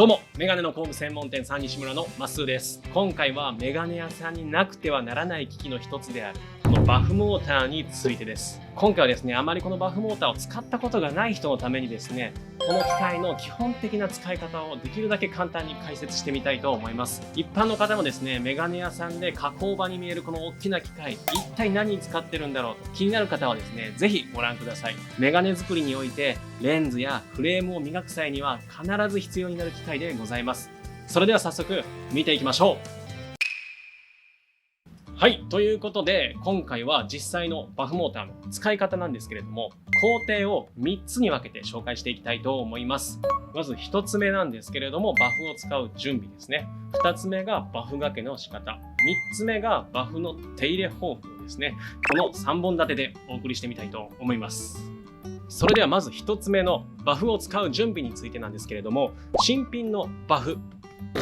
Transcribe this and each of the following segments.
どうも、メガネの工具専門店さん西村のまっすーです。今回はメガネ屋さんになくてはならない機器の一つであるこのバフモーターについてです。今回はですね、あまりこのバフモーターを使ったことがない人のためにですね、この機械の基本的な使い方をできるだけ簡単に解説してみたいと思います。一般の方もですね、メガネ屋さんで加工場に見えるこの大きな機械、一体何に使ってるんだろうと気になる方はですね、ぜひご覧ください。メガネ作りにおいてレンズやフレームを磨く際には必ず必要になる機械でございます。それでは早速見ていきましょう。はい、ということで今回は実際のバフモーターの使い方なんですけれども、工程を3つに分けて紹介していきたいと思います。まず1つ目なんですけれども、バフを使う準備ですね。2つ目がバフ掛けの仕方。3つ目がバフの手入れ方法ですね。この3本立てでお送りしてみたいと思います。それではまず1つ目のバフを使う準備についてなんですけれども、新品のバフ、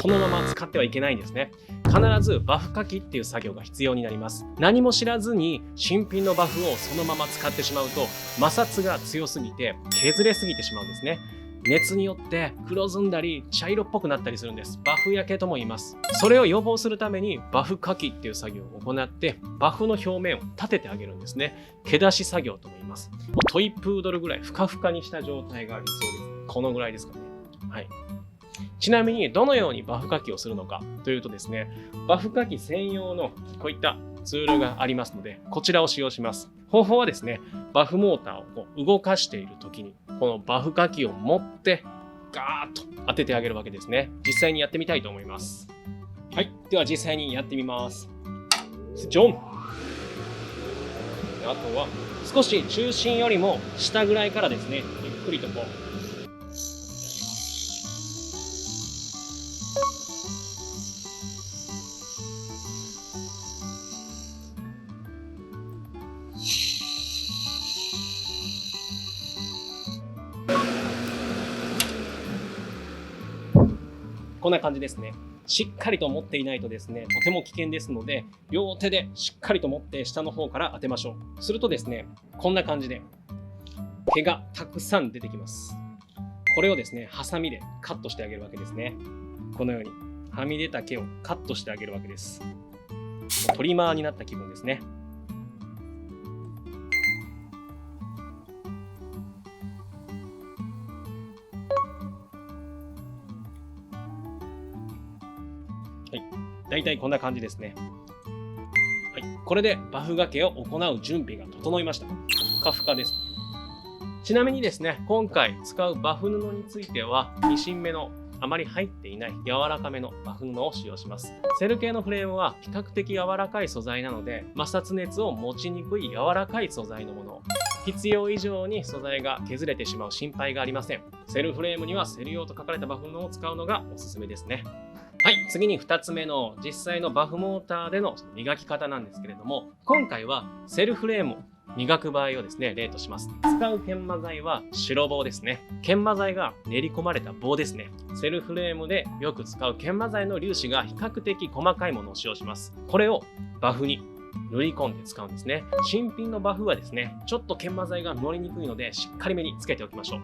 このまま使ってはいけないんですね。必ずバフかきっていう作業が必要になります。何も知らずに新品のバフをそのまま使ってしまうと、摩擦が強すぎて削れすぎてしまうんですね。熱によって黒ずんだり茶色っぽくなったりするんです。バフ焼けとも言います。それを予防するためにバフかきっていう作業を行ってバフの表面を立ててあげるんですね。毛出し作業とも言います。トイプードルぐらいふかふかにした状態が理想です。このぐらいですかね。はい。ちなみにどのようにバフかきをするのかというとですね、バフかき専用のこういったツールがありますので、こちらを使用します。方法はですね、バフモーターをこう動かしている時にこのバフかきを持ってガーッと当ててあげるわけですね。実際にやってみたいと思います。はい、では実際にやってみます。ジョン。あとは少し中心よりも下ぐらいからですね、ゆっくりとこうこんな感じですね。しっかりと持っていないとですね、とても危険ですので、両手でしっかりと持って下の方から当てましょう。するとですね、こんな感じで毛がたくさん出てきます。これをですね、ハサミでカットしてあげるわけですね。このようにはみ出た毛をカットしてあげるわけです。トリマーになった気分ですね。はい、だいたいこんな感じですね。はい、これでバフ掛けを行う準備が整いました。ふかふかです。ちなみにですね、今回使うバフ布についてはミシン目のあまり入っていない柔らかめのバフ布を使用します。セル系のフレームは比較的柔らかい素材なので、摩擦熱を持ちにくい柔らかい素材のもの。必要以上に素材が削れてしまう心配がありません。セルフレームにはセル用と書かれたバフ布を使うのがおすすめですね。はい、次に2つ目の実際のバフモーターでの磨き方なんですけれども、今回はセルフレームを磨く場合をですね、例とします。使う研磨剤は白棒ですね。研磨剤が練り込まれた棒ですね。セルフレームでよく使う研磨剤の粒子が比較的細かいものを使用します。これをバフに塗り込んで使うんですね。新品のバフはですね、ちょっと研磨剤が乗りにくいのでしっかりめにつけておきましょう。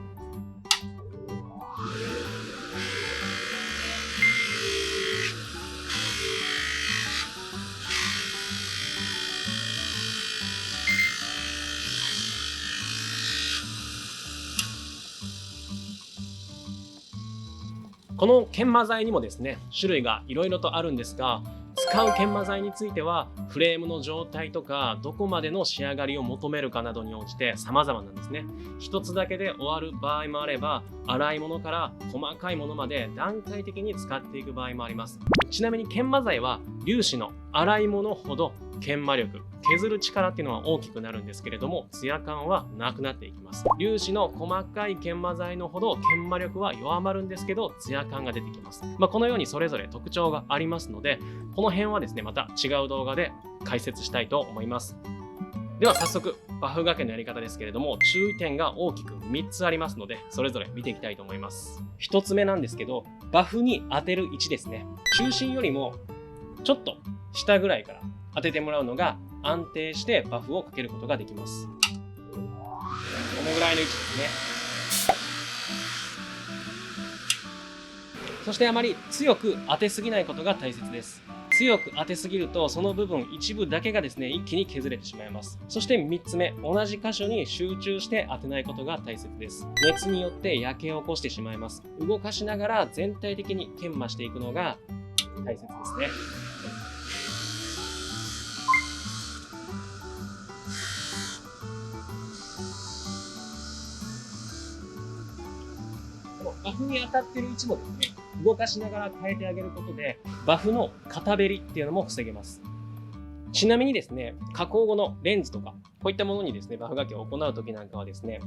この研磨剤にもですね、種類がいろいろとあるんですが、使う研磨剤についてはフレームの状態とかどこまでの仕上がりを求めるかなどに応じて様々なんですね。一つだけで終わる場合もあれば、粗いものから細かいものまで段階的に使っていく場合もあります。ちなみに研磨剤は粒子の粗いものほど研磨力、削る力っていうのは大きくなるんですけれども、ツヤ感はなくなっていきます。粒子の細かい研磨剤のほど研磨力は弱まるんですけど、ツヤ感が出てきます。このようにそれぞれ特徴がありますので、この辺はですね、また違う動画で解説したいと思います。では早速バフ掛けのやり方ですけれども、注意点が大きく3つありますので、それぞれ見ていきたいと思います。1つ目なんですけど、バフに当てる位置ですね。中心よりもちょっと下ぐらいから当ててもらうのが安定してバフをかけることができます。このぐらいの位置ですね。そしてあまり強く当てすぎないことが大切です。強く当てすぎるとその部分一部だけがですね一気に削れてしまいます。そして3つ目、同じ箇所に集中して当てないことが大切です。熱によって焼けを起こしてしまいます。動かしながら全体的に研磨していくのが大切ですね。バフに当たっている位置もですね、動かしながら変えてあげることで、バフの型べりっていうのも防げます。ちなみにですね、加工後のレンズとか、こういったものにですね、バフがけを行うときなんかはですね、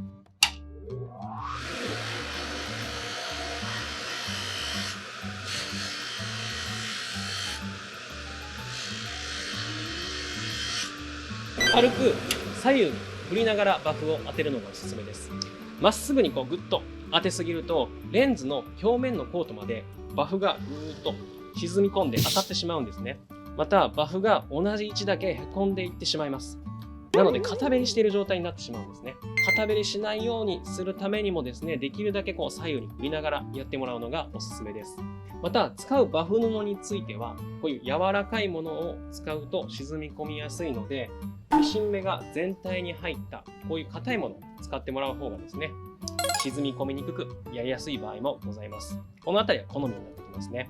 軽く左右に振りながらバフを当てるのがおすすめです。まっすぐにこうグッと当てすぎると、レンズの表面のコートまでバフがぐーっと沈み込んで当たってしまうんですね。またバフが同じ位置だけへこんでいってしまいます。なので片べりしている状態になってしまうんですね。片べりしないようにするためにもですね、できるだけこう左右に振りながらやってもらうのがおすすめです。また使うバフ布については、こういう柔らかいものを使うと沈み込みやすいので、ミシン目が全体に入ったこういう硬いものを使ってもらう方がですね、沈み込みにくくやりやすい場合もございます。このあたりは好みになってきますね。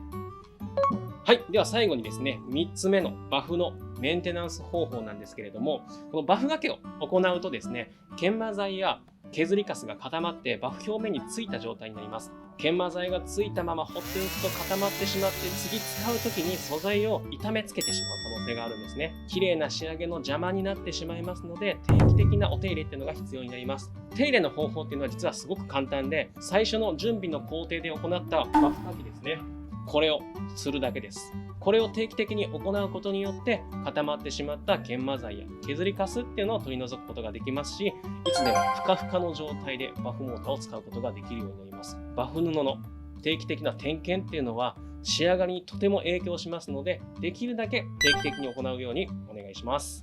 はい。では最後にですね、3つ目のバフのメンテナンス方法なんですけれども、このバフがけを行うとですね、研磨剤や削りカスが固まってバフ表面についた状態になります。研磨剤がついたまま放っておくと固まってしまって、次使う時に素材を傷めつけてしまう可能性があるんですね。綺麗な仕上げの邪魔になってしまいますので、定期的なお手入れっていうのが必要になります。手入れの方法っていうのは実はすごく簡単で、最初の準備の工程で行ったバフかきですね。これをするだけです。これを定期的に行うことによって固まってしまった研磨剤や削りカスっていうのを取り除くことができますし、いつでもふかふかの状態でバフモーターを使うことができるようになります。バフ布の定期的な点検っていうのは仕上がりにとても影響しますので、できるだけ定期的に行うようにお願いします。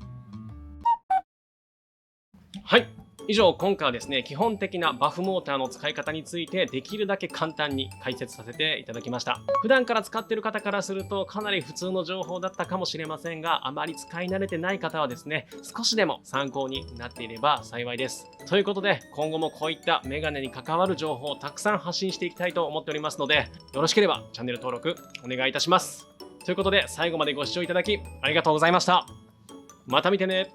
はい。以上、今回はですね、基本的なバフモーターの使い方についてできるだけ簡単に解説させていただきました。普段から使っている方からするとかなり普通の情報だったかもしれませんが、あまり使い慣れてない方はですね、少しでも参考になっていれば幸いです。ということで、今後もこういったメガネに関わる情報をたくさん発信していきたいと思っておりますので、よろしければチャンネル登録お願いいたします。ということで、最後までご視聴いただきありがとうございました。また見てね。